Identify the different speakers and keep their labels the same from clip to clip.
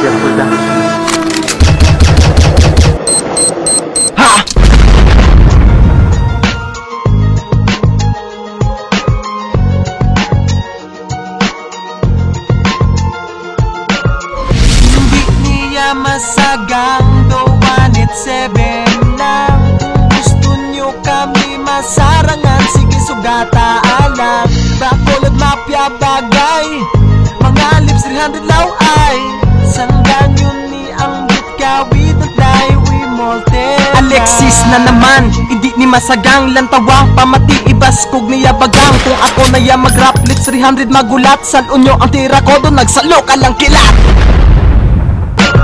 Speaker 1: Mafia Production.
Speaker 2: Masagang do 187 lang. Kung gusto nyo kami masarangan, sige sugata alam. Bacolod Mafia bagay, mga lips 300 law ay sanggan yun ni ang bitka. We don't die, we multiply. Alexis na naman, hindi ni masagang lantawang pamati ibaskog niya bagang. Kung ako na ya mag-rap lips 300 magulat, salon nyo ang tira ko doon nagsalo ka lang kilat.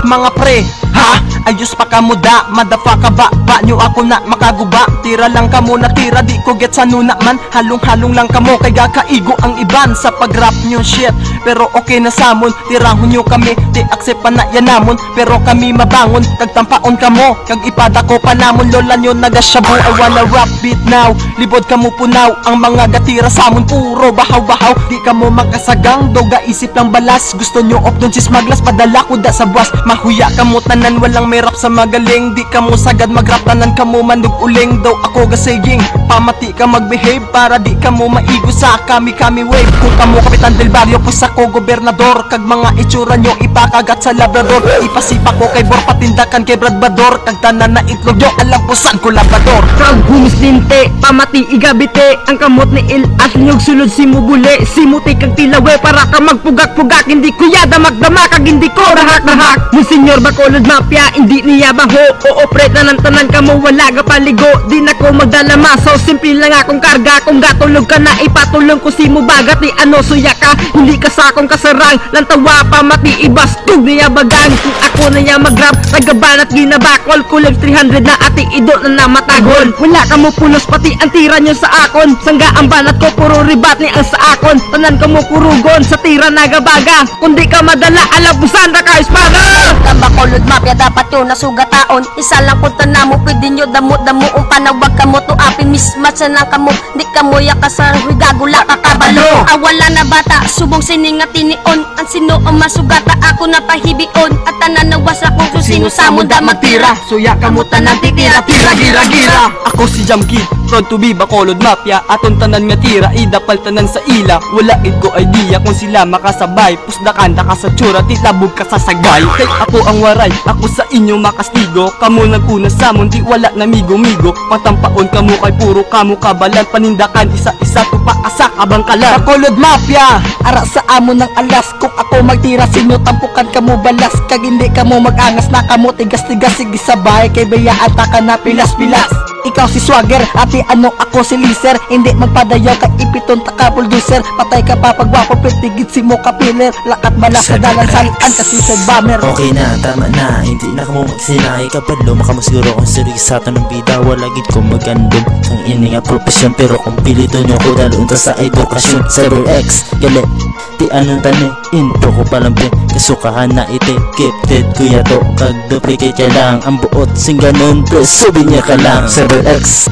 Speaker 2: Mga pre, ha? Ayos pa ka muda, madafaka ba? Ba nyo ako na makaguba? Tira lang ka muna, tira di ko get sa nuna man. Halong-halong lang ka mo, kay kakaigo ang iban sa pag-rap nyo shit. Pero okay na samon, tirahon nyo kami, di accept pa na yan namon. Pero kami mabangon, kagtampaon ka mo, kag ipada ko pa namon. Lola nyo nagasyabu, I wanna rap beat now. Libod ka mo punaw, ang mga gatira samon puro bahaw-bahaw. Di ka mo makasagang, doga isip lang balas. Gusto nyo op dun sis maglas, padala ko da sa buwas. Mahuya ka mo tanan, walang may rap sa magaling. Di ka mo sagad mag-rap, tanan ka mo mandug uling. Daw ako gasaying, pamati ka mag-behave para di ka mo maigo sa kami-kami wave. Kung ka mo kapitan del barrio, pues ako gobernador. Kag mga itsura nyo ipakagat sa labrador. Ipasipa ko kay Bor, patindakan kay Bradbador. Kag tanan na itlog nyo, alam ko saan ko labrador.
Speaker 3: Kag humislinte, pamati igabite. Ang kamot ni Ilas niyog sulod si Mubule. Si Muti kag tilawe para ka magpugak-pugak. Hindi ko yada magdama, kag hindi ko rahak-rahak. Senyor Bacolod Mafia, hindi niya baho. O-operate na ng tanan ka mo, wala ka paligo. Di na ko magdala masaw, simple lang akong karga. Kung gatulog ka na, ipatulong ko si mo bagat. Ni ano suya ka, hindi ka sa akong kasarang. Lantawa pa mati, ibastog niya bagang. Kung ako na niya mag-rap, nagabanat ginabakol. Kulib 300 na ati ido na namatagol. Wala ka mo pulos, pati ang tira nyo sa akon. Sangga ang banat ko, puro ribat ni ang sa akon. Tanan ka mo kurugon, sa tira nagabaga. Kung di ka madala, alam mo saan na ka espada.
Speaker 4: Ang Bacolod Mafia dapat yun nasugataon. Isa lang kung tanan mo, pwede nyo damo-damo. Ang panawag ka mo, to api mismatch na ka mo. Di ka mo yakasar, huy gagula ka kabalo. Awala na bata, subong sininga tinion. Ang sino ang masugata, ako na pahibion. At tanan nawas akong kung sino sa munda magtira.
Speaker 2: Suya ka mo tanan, titira, tira, gira, gira. Ako si Jamkid, proud to be Bacolod Mafia. Aton tanan nga tira, idapal tanan sa ila. Wala id ko idea kung sila makasabay. Pusdakan ka sa tsura, titabog ka sa sagay. Kay ako ang waray, ako sa inyo makastigo. Kamo naguna samon, di wala na migo-migo. Patampaon kamo kay puro kamo kabalan. Panindakan isa-isa tupaasa abang kalan. Bacolod Mafia, ara sa amo ng alas. Kung ako magtira sinyo, tampukan kamo balas. Kag hindi kamo mag-angas na kamo tigas-tigas. Sige sabay, kay bayaan ta ka na pilas-pilas. Ikaw si Swagger, ati ano ako si Liser. Hindi magpadayaw ka ipiton taka bulldozer. Patay ka pa pagwapo, pitigit si mo kapiler. Lakat balak sa dalan salian kasi sa bomber.
Speaker 5: Okay na, tama na, hindi na ka mo magsinay. Kapalo, makamusiguro kung seryosa ng bida. Walagid ko magandom sang ini nga profesyon. Pero kung pilito nyo ko dalunta sa edukasyon. Cyber X, galit, di anong tani. Intro ko palang pin, kasukahan na ite. Gifted kuya to, kag duplicate ka lang. Ang buot sing ganun, presubi niya ka lang. Cyber X,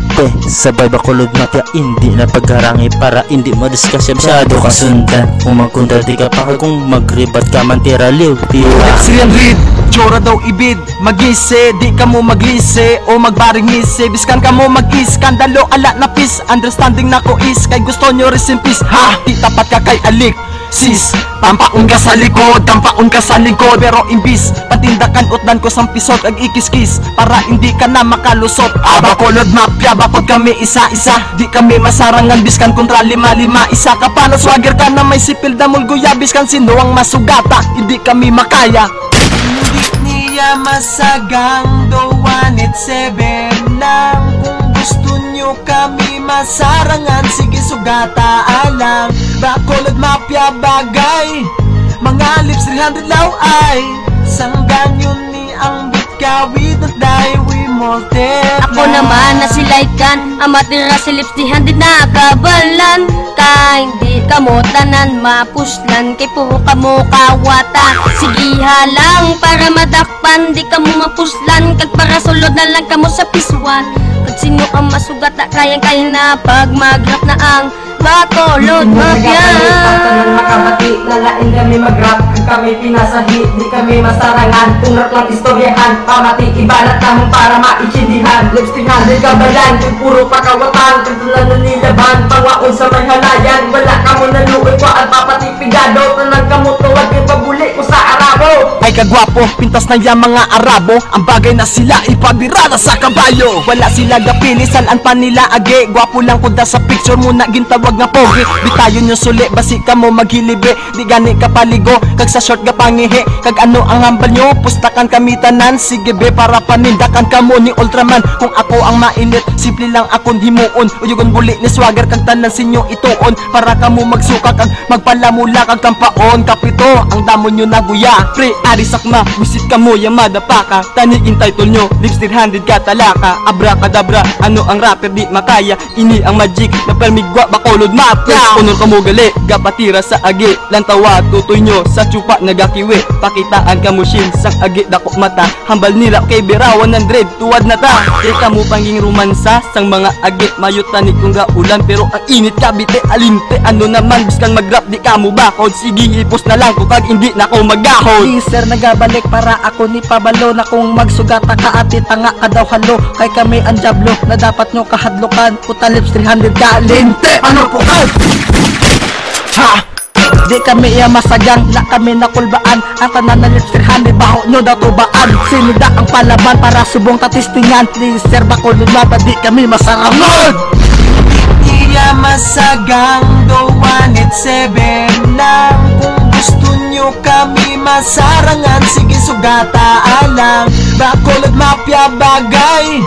Speaker 5: sabay Bacolod Mafia. Hindi na pagharangi para hindi madiscuss. Masyado ka sundan, kung magkuntrati ka pa. Kung magribat ka man tira liw, tiwa.
Speaker 2: Sirian read, tsura daw ibid. Magise, di ka mo maglise o magbaringise. Biskan ka mo mag-iskandalo, ala na peace. Understanding na ko is, kay gusto nyo rin simpis. Ha, di tapat ka kay alik sis, tampaon ka sa likod, tampaon ka sa likod. Pero imbis, patindakan utdan ko sang pisot ag ikis-kis, para hindi ka na makalusot. Bacolod Mafia, bakod kami isa-isa. Di kami masarangan, biskan kontra lima-lima. Isa ka pa na Swagger ka na may sipil damol guya. Biskan sino ang masugata, hindi kami makaya. Hindi niya masagang do 187 lang. Kung gusto nyo kami masarangan, sige sugata alam. Bacolod Mafia bagay, mga lips 300 law ay sanggan yun ni ang bitka. We don't die, we multiply.
Speaker 4: Ako naman na si Laikan, ang matira si lips 300 na kabalan. Ka hindi ka mo tanan mapuslan, kay puro ka mo kawata. Sige halang para madakpan, di ka mo mapuslan. Kag para sulod na lang ka mo sa piswan. Kag sino ka masugata, kayang-kaya na pag mag-rap na ang Bacolod Mafia.
Speaker 3: Makabati, nalain kami mag-rap. kami pinasahi, di kami masarangan. Kung rap lang istoryahan, pamati ibanat naman para maitsindihan. Lips 300 kabayan, yung puro pakawatan. Kantunan na nilaban, pangaon sa may halayan. Wala ka mo naluoy ko ang papatipigado. Tanang kamo tuwag yung pabuli ko sa Arabo.
Speaker 2: Ay kagwapo, pintas na yung mga Arabo. Ang bagay na sila ipabirada sa kabayo. Wala sila gapili, salaan pa nila age. Gwapo lang kuda sa picture muna gintawag nga pogi. Bitayon yung suli, basi ka mo maghilibi. Di gani ka paligo, kag sa short ka pangihi. Kag ano ang hambal nyo, pustakan kami tanan. Sige be, para panindakan ka mo ni Ultraman. Kung ako ang mainit, simple lang akong himuon. Uyugon buli ni swagger, kag tanan sinyo ituon. Para ka mo magsuka, kag magpalamula, kag kampaon. Kapito, ang damo nyo na guya. Pre, arisakma, visit ka mo, yamada pa ka. Taniin title nyo, lips 300 ka talaka. Abracadabra, ano ang rapper di makaya. Ini ang magic, na permigwa bakolod mapya. Punor ka mo gali, gapatira sa agi. Lantawa, tutoy nyo, sa tsupa nagakiwi. Pakitaan ka mo shin, sang agi dako mata. Hambal nila kay birawan ng dread, tuwad na ta. Di ka mo panging romansa, sang mga agi. Mayutani kong gaulan, pero ang init ka bite alinte. Ano naman, biskang mag-rap di ka mo bakod. Sige, ipos na lang ko kag hindi na ko magahod.
Speaker 3: Di sir nagabalik para ako ni pabalo. Na kung magsugata ka ati tanga ka daw halo. Kay kami ang jablo, na dapat nyo kahadlokan. Puta lips 300 ka, linte, ano po ka? Ha! Di kami iya masagang, na kami nakulbaan. Ang tanan na lips 300, baho nyo daw tubaan. Sinida ang palaban para subong tatistingan. Di sir bakulod mata, di kami masarangon.
Speaker 2: Iya masagang, do 187 lang. Kung gusto nyo kami masarangan, sige sugata alang. Bacolod mafia bagay,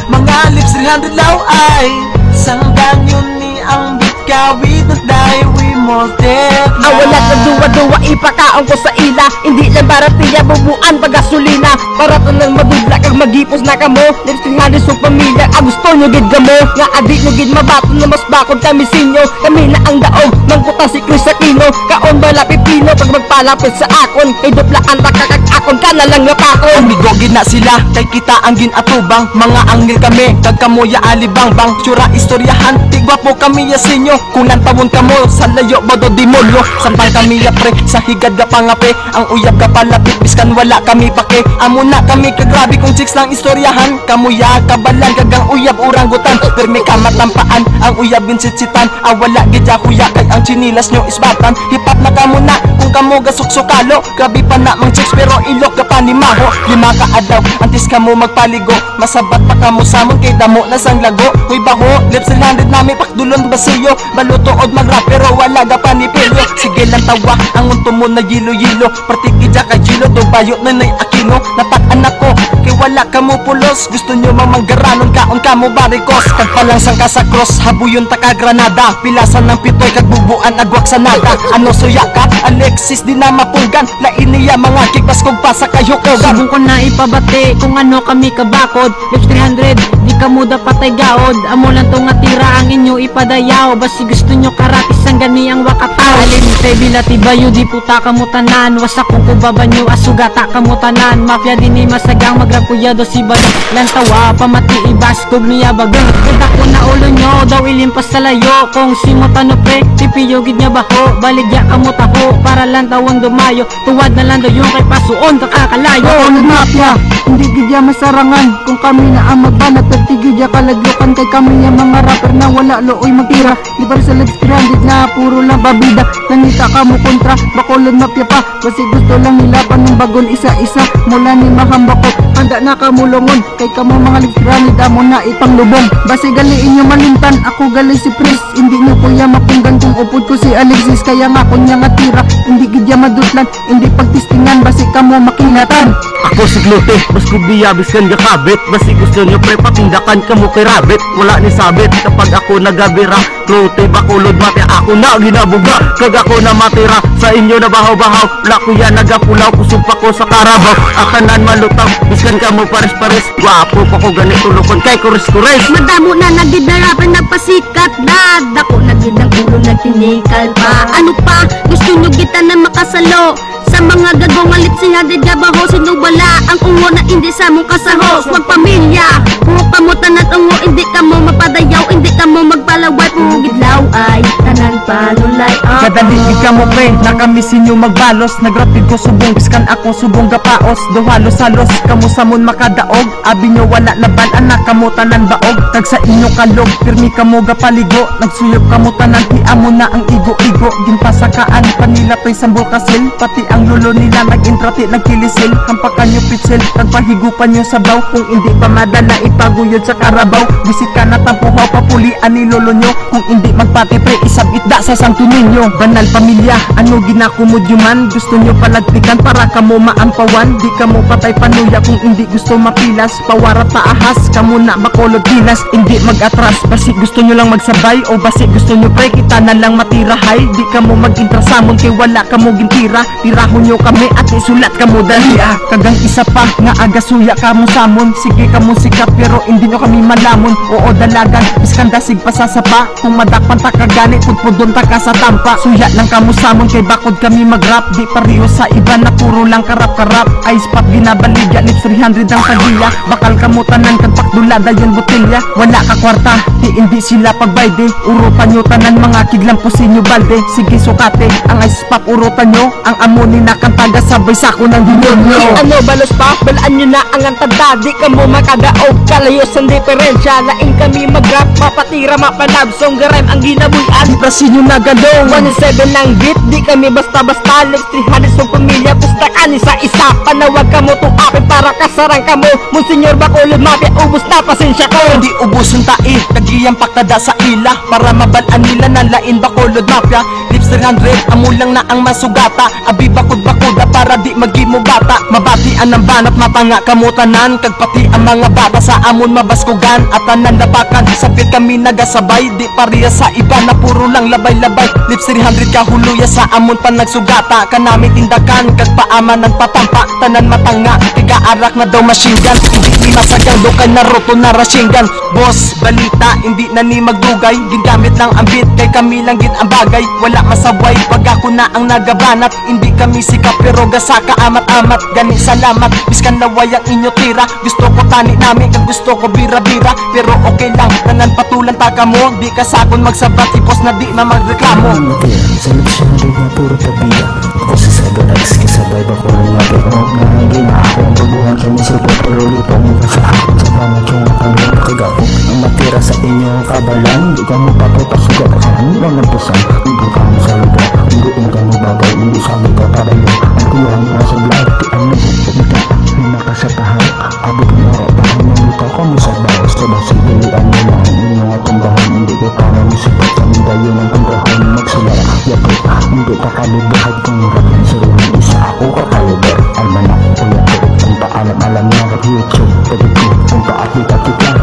Speaker 2: mga lips 300 law ay sanggan yun ni ang bitkawi. Don't die, we multiply.
Speaker 3: Wala ka duwa-duwa, ipakaon ko sa ila. Hindi lang para tiya bubuan pagasolina. Para tanang madubla kag magipos na kamo. Lips 300 sa pamilya, gusto nyo gid gamo. Nga adik nyo gid mabato na mas bakod kami sinyo. Kami na ang daog, mangkuta si Chris Aquino. Kaon bala pipino, pag magpalapit sa akon. Kay duplaan ta kakag akon ka na lang napakon.
Speaker 2: Umigo gid na sila, kay kita ang ginatubang. Mga angil kami, kag kamo ya alibang-bang. Tsura istoryahan, tigwa po kami ya sinyo. Kung lantawon kamo, sa layo bodo dimolyo. Sampang kami ya pre, sa higad ka pangape. Ang uyab ka palapit, biskan wala kami pake. Amo na kami kagrabe kung chicks lang istoryahan. Kamu ya kabalan, kagang uyab uranggutan. Permi kamat lampaan, ang uyab binsitsitan. Wala gidya kuya, kay ang chinilas nyo isbatan. Hipat na kamo na, kung kamo gasuksukalo. Grabe pa na mang chicks, pero ilok ka pa ni Maho. 5 ka adlaw, antes kamo magpaligo. Masabat pa kamo samon, kay damo na sang lago. Huy baho, lips 300 nami pakdulon basiyo. Balutood magrap, pero wala ga pa ni Pilyo. Sige lang tawa, ang unto mo na yilo-yilo. Partikidya ka jilo, do bayo na nay Aquino. Natak-an ako, kay wala ka mo pulos. Gusto nyo mamanggaranon kaon ka mo barikos. Kagpalang sang ka sa cross, habuyon ta ka Granada. Pilasan ng pitoy, kagbubuan agwak sa nada. Ano suya ka, Alexis di na mapunggan. Lain niya mga kigbas kong pa sa kayukogan.
Speaker 3: Subong ko na ipabati kung ano kami kabakod. Lips 300, di ka mo dapat ay gaod. Amo lang to nga tira ang inyo ipadayaw. Basi gusto nyo karatis ang gani ang wakataw. Alinte bila tibayo di puta kamutanan. Wasa kong kubaba nyo asugata kamutanan. Mafia din ni masagang magrapuyado si Badang. Lantawa pamati ibaskog niya bagang. Ganda ko na ulo nyo daw ilimpas sa layo. Kung simutano pre, tipiyogid niya baho. Baligya kamutaho para lantawang dumayo. Tuwad na lang daw yung kay pasuon kakakalayo. Bacolod mafia, hindi gidya masarangan. Kung kami na ang magbanat, pertigidya kalaglokan. Kay kami yung mga rapper na wala looy magtira. Di ba sa lips 300 na puro lang babida. Nanita ka mo kontra, Bacolod mafia pa. Kasi gusto lang nilapan ng bagol isa-isa. Mula ni mahamba ko, handa na kamulungon. Kay kamo mga lips 300 amo na ipanglubong. Basi galiin nyo malintan, ako gali si Pris. Hindi nyo kuya mapunggan kung upod ko si Alexis. Kaya nga kunya nga tira, hindi gidya madutlan. Hindi pagtistingan, basi kamo makilatan.
Speaker 1: Ako si Glute, mas kubiya biskan gakabit. Basi gusto nyo pre patindakan ka mo kay rabbit. Wala ni sabit kapag ako nagabira. Glute, Bacolod mafia, ako na ginabuga. Kag ako na matira, sa inyo na bahaw-bahaw. Wala ko yan nagapulaw, kusumpa ko sa karabaw. Akanan malutaw, biskan ka mo pares-pares. Wapo pa ko ganito lukon kay kuris-kuris.
Speaker 4: Madamo na nagid na rapper nagpasikat na. Dako nagid ang ulo nagtinikal pa. Ano pa? Gusto nyo kita na makasalo Sa mga gagong alit si hadid gabaho sinubala ang ungo na hindi sa mong kasahos. Wag pamilya, puro kamo tanan ungo, hindi kamo mapadayaw, hindi kamo magpalaway, pugidlaw ay tanan palulay.
Speaker 3: Kadali ka mo pre, nakamisin nyo magbalos. Nagrapid ko subong, biskan ako subong gapaos. Duhalos-halos, kamo samon makadaog. Abi nyo wala na anak kamo tanan baog. Kag sa inyo kalog, pirmi kamo gapaligo. Nagsuyop kamo tanan, hiamo na ang igo-igo. Ginpasakaan, panilatoy sambol kasil. Pati ang lulo nila nag-intrati, nagkilisil. Hampakan nyo pitsil, nagpahigupan nyo sabaw. Kung hindi pa madala, ipaguyod sa karabaw. Bisit ka na tampuhaw, papulian ni lolo nyo. Kung hindi magpati pre, isang itda sa santo ninyo. Banal pamilya, ano ginakumod yun man? Gusto nyo palagtikan para kamo maampawan. Di kamo patay panuya kung hindi gusto mapilas. Pawara taahas, kamo na bakolod pilas. Hindi mag-atras, basi gusto nyo lang magsabay. O basi gusto nyo pre, kita na lang matirahay. Di kamo mag-intrasamon kay wala kamo gintira. Tirahon nyo kami at isulat kamo dahia. Kagang isa pa, nga agasuya kamo samon. Sige kamo sikap pero hindi nyo kami malamon. Oo dalagan, biskan dasig pasasapa. Kung madakpan ta kagani, pudpudon ta ka sa tampa. Suya lang kamo samon kay bakod kami mag-rap. Di pariyo sa iba na puro lang karap-karap. Ice pop ginabaligya, lips 300 ang tagiya. Bakal kamo tanan kag pakdulada yun botelya. Wala ka kwarta, di hindi sila pagbayde. Urutan nyo tanan mga kiglampusin nyo balde. Sige sukate, ang ice pop urutan nyo. Ang amoni na kantaga sabay sako ng demonyo. Ano balos pa, balaan nyo na ang antada. Di kamo makadaog, kalayos ang diferensya. Laing kami mag-rap, mapatira mapalab. Song garem ang ginabuyan, prasin nyo na galong 1-7 ng beat, di kami basta-basta. Lips 300 sa pamilya, pusta ka ni sa isa. Panawag kamo tong akin para kasarang kamo. Monsenyor Bacolod Mafia, ubos na pasensya ko.
Speaker 2: Di ubuson tae, tagiyang paktada sa ila. Para mabalaan nila na lain Bacolod Mafia. Lips 300, amulang na ang masugata. Abi bakod-bakoda para di magimo bata. Mabatian ng banat, matanga kamutanan. Kag pati ang mga bata sa amon mabaskugan. At tanan labakan, sapit kami nagasabay. Di pareha sa iba na puro lang labay-labay. Lips 300 kahuluya sa amon pa nagsugata. Kanami tindakan, kag paama ng patampa. Tanan matanga, tiga-arak na daw machine gun. Hindi ni masagang do kay Naruto na Rasengan. Boss, balita, hindi na ni magdugay. Gingamit lang ang beat, kay kami lang gid ang bagay. Wala masabay, pag ako na ang nagabanat. Hindi kami sikap pero gasa ka amat-amat. Gani salamat, biskan laway ang inyo tira. Gusto ko tani namin, kag gusto ko bira-bira. Pero okay lang, tanan patulan taka mo. Di ka sakon magsabat, ipos na di mamagreklamo.
Speaker 5: Sa lips yung na puro tabila. Ako sa CyberX, kasabay ba ko lang natin. Huwag na naging ako ang babuhan kami sa paparuli pa mo sa ako. Sa banat yung hanggang kagapo. Ang matira sa inyong kabalan, di ka mo papapasugat ka. Ano lang napusan, hindi ka mo sa lugar. Hindi ka mo bagay, hindi sabi ka para yun. Ang kulang mo sa vlog, di ano mo sa bita. Hinaka sa tahan, abot mo oras. Tahan mo luka ko mo sa bawas. Sa basig pilihan mo na ang inyong atumbahan. Hindi ko para mo sipat sa mga yun ang tumbahan. Magsulara, yato, hindi pa kalibahag kong raman. Suruhin isa ako kakaliber. Almanak ko yato, kung paalam-alam na at YouTube. Pwede ko, kung paakit-akit lang.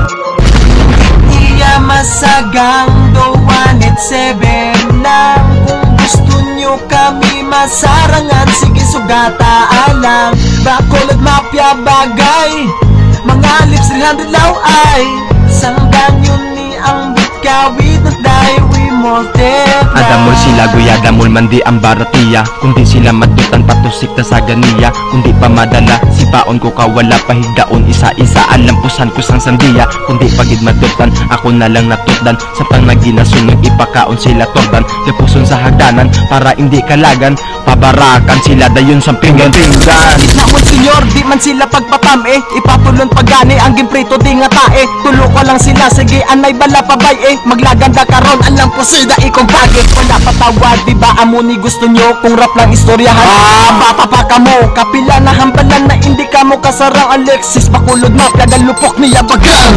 Speaker 2: Iya masagang doan at 7 lang. Kung gusto nyo kami masarangan, sige sugata alang. Bacolod Mafia bagay, mga lips 300 law ay sanggan yun ni ang bitkawid na dahil we multiply.
Speaker 1: Adamol sila guya, damol mandi ang baratiya. Kundi sila madutan patusik na sa ganiya. Kundi pa madala, sipaon ko kawala pahigdaon. Isa-isa alampusan ko sang sandiya. Kundi pagid madutan, ako na lang natutdan. Sa pang naginasunod, ipakaon sila tordan. Lepuson sa hagdanan, para hindi kalagan. Pabarakan sila dayon sa pinggan-pinggan.
Speaker 2: Namon senyor, di man sila pagpatame. Ipatulon pagani ang gimprito di nga tae. Tulo ko lang sila, sige anay bala pabay eh. Maglaganda karon, alang pusida ikong bagay. Wala patawad, di ba amo ni gusto nyo? Kung rap lang istoryahan, bata pa kamo. Kapila na hambalan na hindi kamo kasarang Alexis Bacolod Mafia, galupok niya bagang.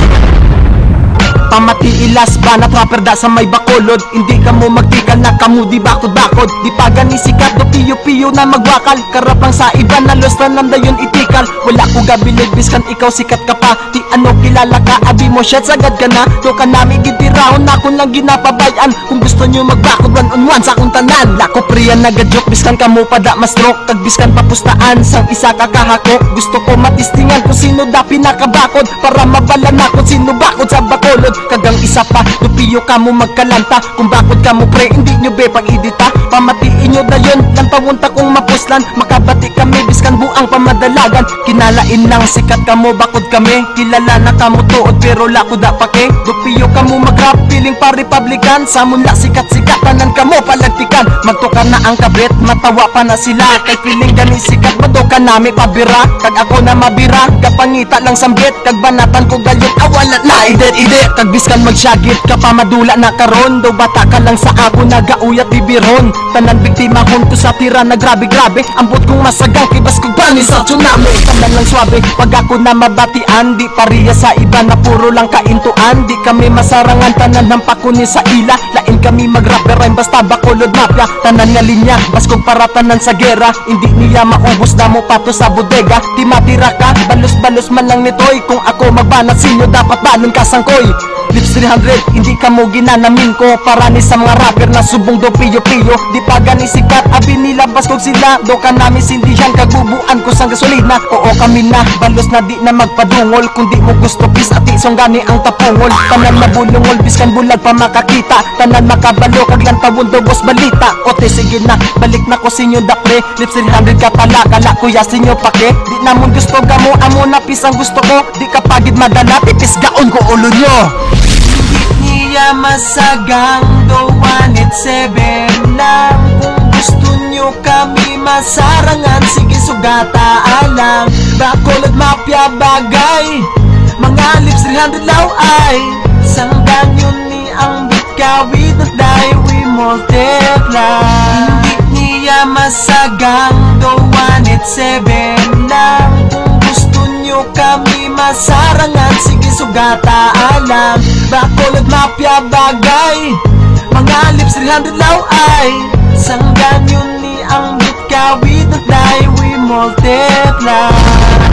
Speaker 2: Pamati ilas ba na trapper da sa may Bacolod. Hindi ka mo magtikal na kamo di bakod-bakod. Di pa gani sikat do piyo-piyo na magwakal. Karapang sa iba na lostan lang dayon itikal. Wala ko gabilid biskan ikaw sikat ka pa. Di ano kilala ka, abi mo shit sagad ka na. Do ka nami gitirahon na akong lang ginapabayan. Kung gusto nyo magbakod 1-on-1 sa akong tanan. Lako priyan nagadjok biskan ka mo pada mastroke. Kag biskan papustaan sang isa kakahakok. Gusto ko matistingan kung sino da pinakabakod. Para mabala na kung sino bakod sa Bacolod. Kagang isa pa, dupiyo ka mo magkalanta. Kung bakod ka mo pre, hindi nyo be pag-edita. Pamatiin nyo dayon, lang pamunta kong mapus puslan, makabati kami biskan buang pamadalagan. Kinalain ng sikat kamo bakod kami, kilala na kamo tuod pero lako da pake. Dupiyo kamo mag-rap, piling pa republican, sa mula sikat-sikat tanan kamo palagtikan. Magtukar na ang kabit, matawa pa na sila, kay piling gani sikat maduka nami pabira. Kag ako na mabira, kapangita lang sambit, kag banatan ko gayon awalat na idet-idet. Kag biskan magsyagit ka pa madula na karon, daw bata ka lang sa ako nagauyat bibiron. Tanan biktima hon ko sa tira na grabe-grabe, ambot kong masagang kibas kong bani sa tsunami. Tanan lang swabe, pag ako na mabatian, di pariya sa iba na puro lang kaintuan. Di kami masarangan, tanan ng pakuni sa ila, lain kami mag-rapper rhyme basta bakulod mafia. Tanan nga linya, baskog para tanan sa gera, hindi niya maubos na mo pato sa bodega. Di matira ka, balos-balos man lang nitoy, kung ako magbanat sinyo dapat banon kasangkoy. Lips 300, hindi ka mo ginanamin ko, para ni sa mga rapper na subong do piyo-piyo. Di pa gani sikat, abi nila baskog sila, do ka namin sindihan, kagbubuan ko sang gasolina. Oo kami na, balos na di na magpadungol, kung di mo gusto pis at isong gani ang tapungol. Tanan mabulungol, biskan bulag pa makakita, tanan makabalo, kag lang tawon do boss balita. Ote sige na, balik na ko sinyo dapre, lips 300 ka pala, kala kuya sinyo pake. Di namon gusto gamo, amo na pis ang gusto ko, di ka pagid madala, pipis gaon ko ulo nyo.
Speaker 3: Niya masagang do 187 lang. Kung gusto nyo kami masarangan, sige sugata alang. Bacolod mafia bagay, mga lips 300 law ay sanggan yun ni ang bitkawid at dahil we multiply. Hindi niya masagang do 187 lang. Kung gusto nyo kami masarangan, sige sugata alam. Bacolod mafia bagay, mga lips 300 law ay sanggan yun ni ang bitkawid at dahil we multiply.